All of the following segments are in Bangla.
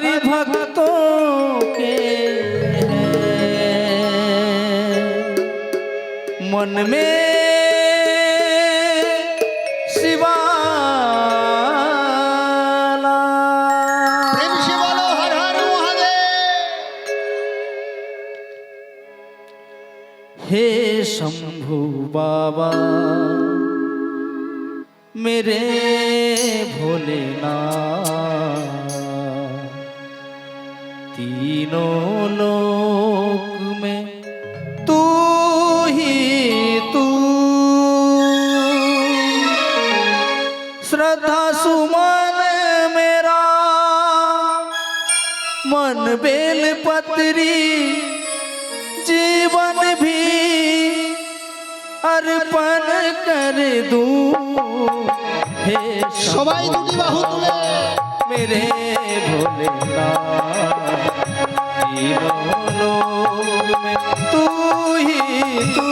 हरि भक्तों के मन में शिवाला। प्रेम से बोलो हर हर महादेव। हे शंभु बाबा मेरे भोलेनाथ, तीनों लोक में तू ही तू, श्रद्धा सुमन मेरा मन बेल पत्री, जीवन भी अर्पण कर दूं। हे सबाई दुटी बाहु तुले मेरे भोलेनाथ, तीनों लोक में तू ही तू।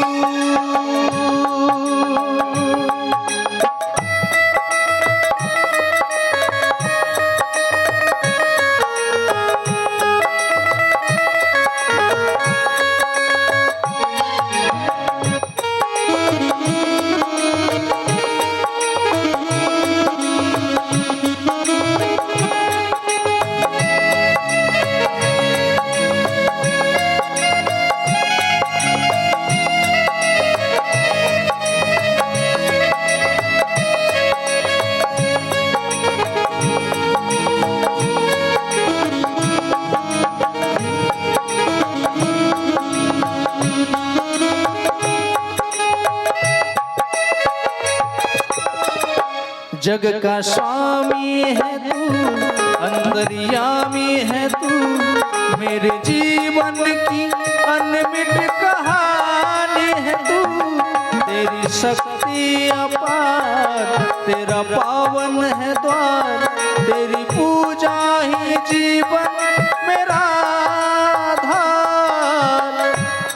जग का स्वामी है तू, अंतर्यामी है तू, मेरे जीवन की अनमिट कहानी है तू। तेरी शक्ति अपार, तेरा पावन है द्वार, तेरी पूजा ही जीवन मेरा आधार।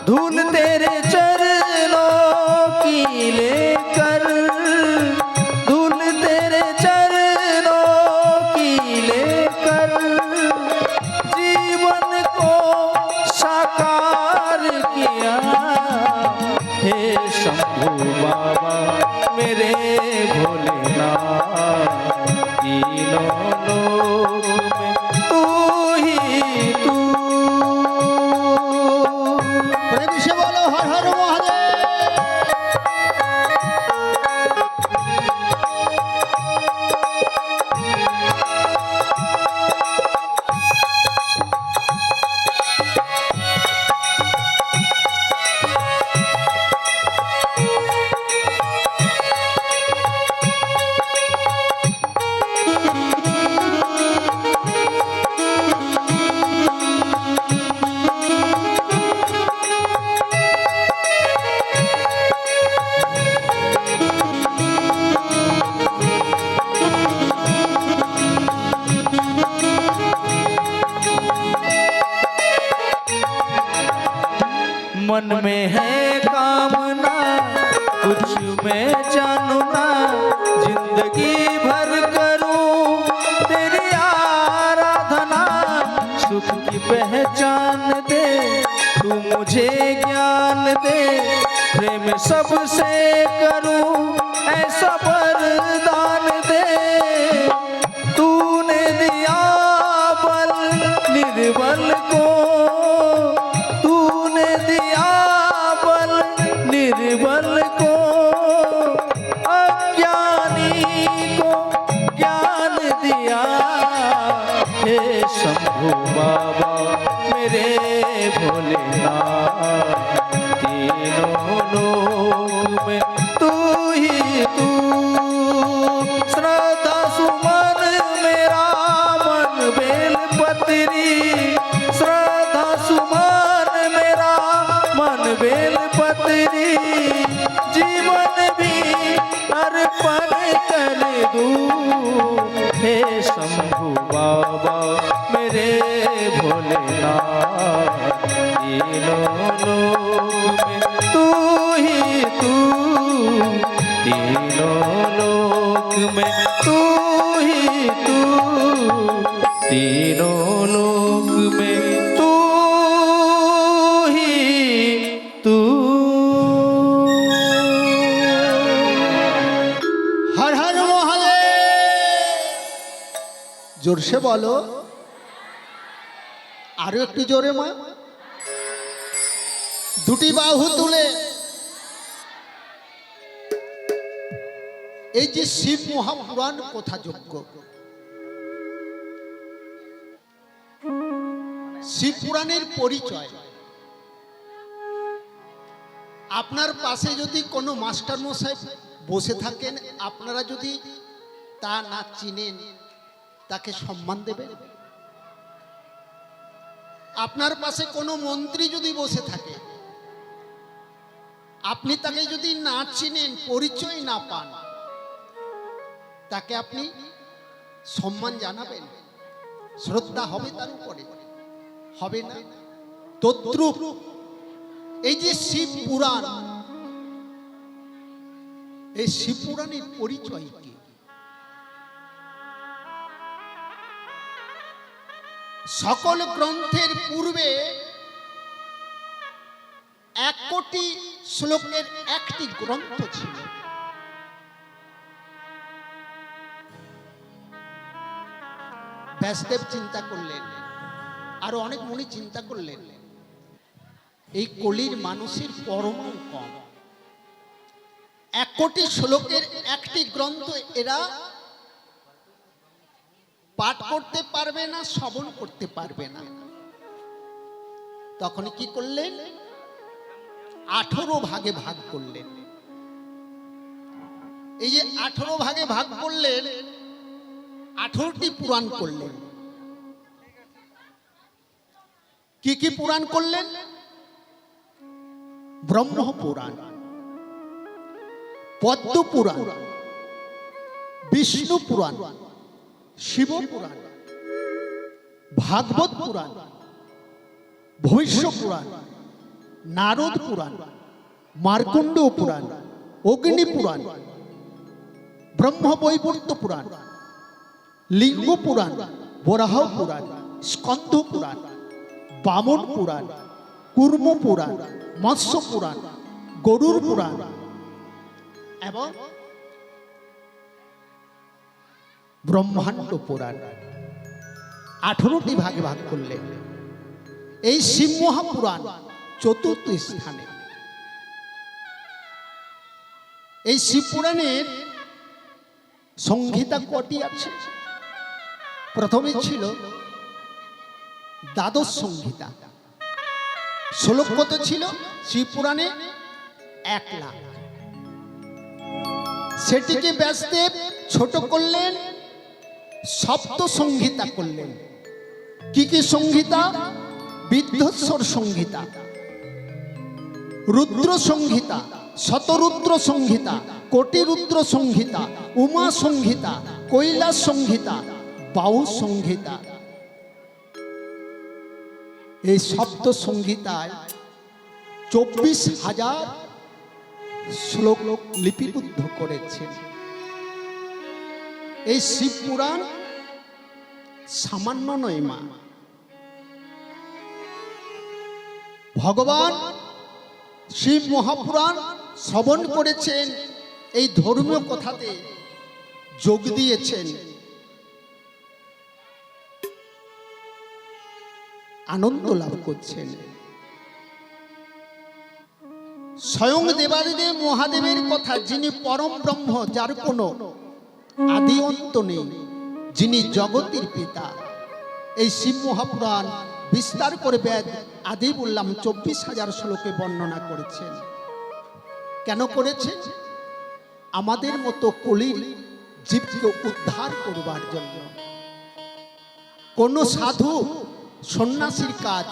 धूल तेरे चरणों की लेकर, शंभु बाबा मेरे भोलेनाथ, तीनों लोक में तू ही तू। प्रेम से बोलो हर हर महादेव। मन में है कामना कुछ मैं जानू ना, जिंदगी भर करूं तेरी आराधना। सुख की पहचान दे तू मुझे ज्ञान दे, प्रेम सबसे करूं ऐसा वरदान दे। तूने दिया बल निर्बल को, निर्बल को, अज्ञानी को ज्ञान दिया। हे शंभु बाबा मेरे भोलेनाथ, तीनों लोक में तू ही तू। श्रद्धा सुमन मेरा मन बेल पत्री, श्रद्धा सुमन मेरा मन बेल पत्री, जीवन भी अर्पण कर दूं। हे शंभु बाबा मेरे भोलेनाथ, तीनों लोक में तू ही तू, तीनों लोक में तू ही तू। तीनों लोक में तू ही तू। हर हर महादेव। जोर से बोलो, आरो একটু জোরে মা। দুটি বাহু তুলে এই যে শিব মহাপুরাণ কথাযোগ্য, শিব পুরাণের পরিচয়। আপনার পাশে যদি কোনো মাস্টার মশাই বসে থাকেন, আপনারা যদি তা না চিনেন, তাকে সম্মান দেবেন। আপনার পাশে কোনো মন্ত্রী যদি বসে থাকে, আপনি তাকে যদি না চিনেন, পরিচয় না পান, তাকে আপনি সম্মান জানাবেন, শ্রদ্ধা হবে তার উপরে, হবে না? তদ্রূপ এই যে শিব পুরাণ, এই শিব পুরাণের পরিচয় কি? সকল গ্রন্থের পূর্বে 1 কোটি শ্লোকের একটি গ্রন্থ ছিল। ব্যাসদেব চিন্তা করলেন, আরো অনেক মুনি চিন্তা করলেন, এই কলির মানুষের পরমাণু কম, 1 কোটি শ্লোকের একটি গ্রন্থ এরা পাঠ করতে পারবে না, শ্রবণ করতে পারবে না। তখন কি করলেন? 18 ভাগে ভাগ করলেন। এই যে 18 ভাগে ভাগ করলেন, 18টি পুরাণ করলেন। কি কি পুরাণ করলেন? ব্রহ্ম পুরাণ, পদ্ম পুরাণ, বিষ্ণু পুরাণ, শিব পুরাণ, ভাগবত পুরাণ, ভবিষ্য পুরাণ, নারদ পুরাণ, মার্কণ্ড পুরাণ, অগ্নি পুরাণ, ব্রহ্মবৈবর্ত পুরাণ, লিঙ্গ পুরাণ, বরাহ পুরাণ, স্কন্দ পুরাণ, বামন পুরাণ, কুর্ম পুরাণ, মৎস্য পুরাণ, গরুর পুরাণ এবং ব্রহ্মাণ্ড পুরাণ। 18টি ভাগে ভাগ করলেন। এই শিব মহাপুরাণ চতুর্থ স্থানে। এই শিব পুরাণের সংহিতা কটি আছে? প্রথমে ছিল দ্বাদশ সংহিতা। শ্লোক কত ছিল শিব পুরাণে? 1 লাখ। সেটিকে ব্যাসদেব ছোট করলেন, সপ্ত সংহিতা করলেন। কি কি সংহিতা? বিদ্ধস্বর সংহিতা, রুদ্র সংহিতা, শতরুদ্র সংহিতা, কোটি রুদ্র সংহিতা, উমা সংহিতা, কৈলাস সংহিতা, বাউ সংহিতা। এই সপ্ত সংহিতায় 24,000 শ্লোক লিপিবদ্ধ করেছেন। এই শিব পুরাণ সামান্য নয় মা। ভগবান শিব মহাপুরাণ শ্রবণ করেছেন, এই ধর্মীয় কথাতে যোগ দিয়েছেন, আনন্দ লাভ করছেন। স্বয়ং দেবাদিদেব মহাদেবের কথা, যিনি পরম ব্রহ্ম, যার কোনো আদি অন্ত নেই, যিনি জগতের পিতা, এই শিব মহাপুরাণ বিস্তার করে বেদ আদি বললাম 24,000 শ্লোকে বর্ণনা করেছেন। কেন করেছেন? আমাদের মতো কলির জীবকে উদ্ধার করবার জন্য। কোন সাধু সন্ন্যাসীর কাজ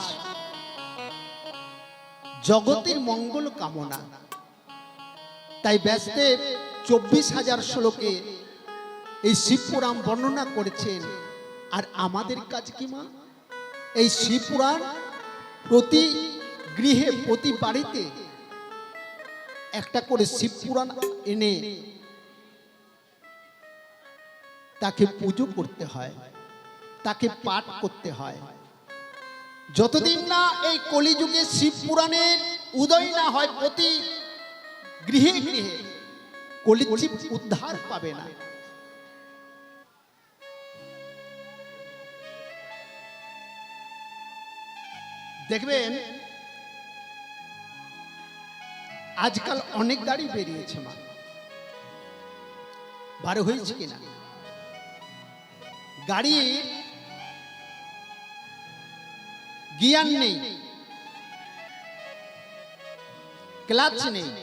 জগতের মঙ্গল কামনা। তাই ব্যাসদেব 24,000 শ্লোকে এই শিব পুরাণ বর্ণনা করেছেন। আর আমাদের কাজ কি মা? এই শিব পুরাণ প্রতি গৃহে, প্রতি বাড়িতে একটা করে শিব পুরাণ এনে তাকে পুজো করতে হয়। তাকে পাঠ করতে হয়। যতদিন না এই কলিযুগে শিব পুরাণের উদয় না হয় প্রতি গৃহে গৃহে কলিজীব উদ্ধার পাবে না। দেখবেন আজকাল অনেক গাড়ি বেরিয়েছে, মা বার হয়েছে কিনা, গাড়ির গিয়ার নেই, ক্লাচ নেই,